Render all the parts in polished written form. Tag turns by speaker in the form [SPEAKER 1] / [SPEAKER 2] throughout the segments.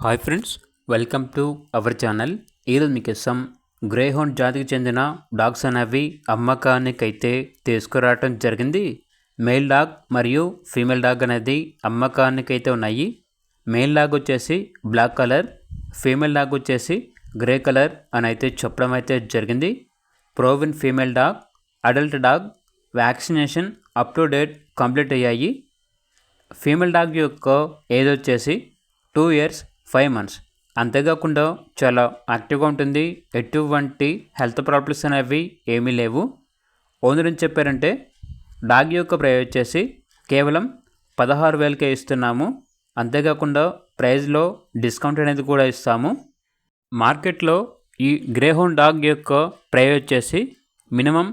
[SPEAKER 1] Hi friends, welcome to our channel. ఈరోజు మీకోసం greyhound జాతికి చెందిన డాగ్స్ అనేవి అమ్మకానికైతే తీసుకురావటం జరిగింది. మేల్ డాగ్ మరియు ఫీమేల్ డాగ్ అనేది అమ్మకానికైతే ఉన్నాయి. మేల్ డాగ్ వచ్చేసి బ్లాక్ కలర్, ఫీమేల్ డాగ్ వచ్చేసి గ్రే కలర్ అని అయితే చెప్పడం అయితే జరిగింది. ప్రోవిన్ female dog, adult dog, vaccination up to date complete అయ్యాయి. ఫీమేల్ డాగ్ యొక్క ఏజ్ వచ్చేసి 2 years 5 months. అంతేకాకుండా చాలా యాక్టివ్గా ఉంటుంది. ఎటువంటి హెల్త్ ప్రాబ్లమ్స్ అనేవి ఏమీ లేవు. ఓనర్ ఏం చెప్పారంటే డాగ్ యొక్క ప్రైస్ వచ్చేసి కేవలం 16,000కే ఇస్తున్నాము. అంతేకాకుండా ప్రైస్లో డిస్కౌంట్ అనేది కూడా ఇస్తాము. మార్కెట్లో ఈ గ్రేహౌండ్ డాగ్ యొక్క ప్రైస్ వచ్చేసి మినిమం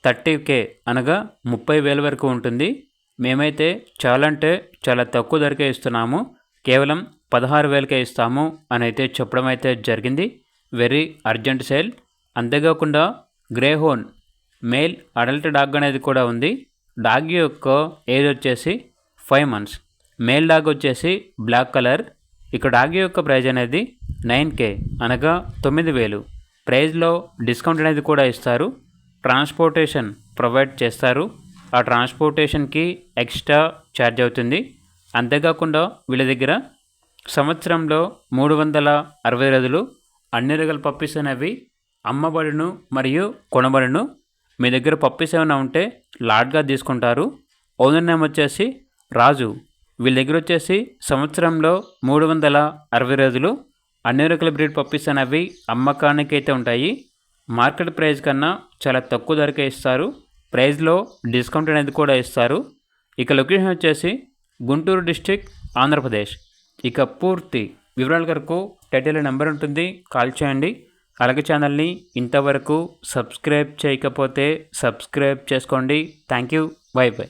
[SPEAKER 1] 30K అనగా 30,000 వరకు ఉంటుంది. మేమైతే చాలా తక్కువ ధరకే ఇస్తున్నాము. కేవలం 16,000కే ఇస్తాము అని అయితే చెప్పడం అయితే జరిగింది. Very urgent sale. అంతేకాకుండా గ్రేహౌండ్ మేల్ అడల్ట్ డాగ్ అనేది కూడా ఉంది. డాగ్ యొక్క ఏజ్ వచ్చేసి 5 months. మేల్ డాగ్ వచ్చేసి బ్లాక్ కలర్. ఇక డాగ్ యొక్క ప్రైజ్ అనేది 9K అనగా 9,000. ప్రైజ్లో డిస్కౌంట్ అనేది కూడా ఇస్తారు. ట్రాన్స్పోర్టేషన్ ప్రొవైడ్ చేస్తారు. ఆ ట్రాన్స్పోర్టేషన్కి ఎక్స్ట్రా ఛార్జ్ అవుతుంది. అంతేకాకుండా వీళ్ళ దగ్గర సంవత్సరంలో 360 రోజులు అన్ని రకాల పప్పీస్ అనేవి అమ్మబడును మరియు కొనబడును. మీ దగ్గర పప్పీస్ ఏమైనా ఉంటే లాట్గా తీసుకుంటారు. ఓనర్ నేమ్ వచ్చేసి రాజు. వీళ్ళ దగ్గర వచ్చేసి సంవత్సరంలో 360 రోజులు అన్ని రకాల బ్రీడ్ పప్పీస్ అనేవి అమ్మకానికి అయితే ఉంటాయి. మార్కెట్ ప్రైస్ కన్నా చాలా తక్కువ ధరకే ఇస్తారు. ప్రైస్లో డిస్కౌంట్ అనేది కూడా ఇస్తారు. ఇక లొకేషన్ వచ్చేసి గుంటూరు డిస్ట్రిక్ట్, ఆంధ్రప్రదేశ్. ఇక పూర్తి వివరాల కొరకు టైటిల్ నెంబర్ ఉంటుంది, కాల్ చేయండి. అలాగే ఛానల్ని ఇంతవరకు సబ్స్క్రైబ్ చేయకపోతే సబ్స్క్రైబ్ చేసుకోండి. Thank you. By by.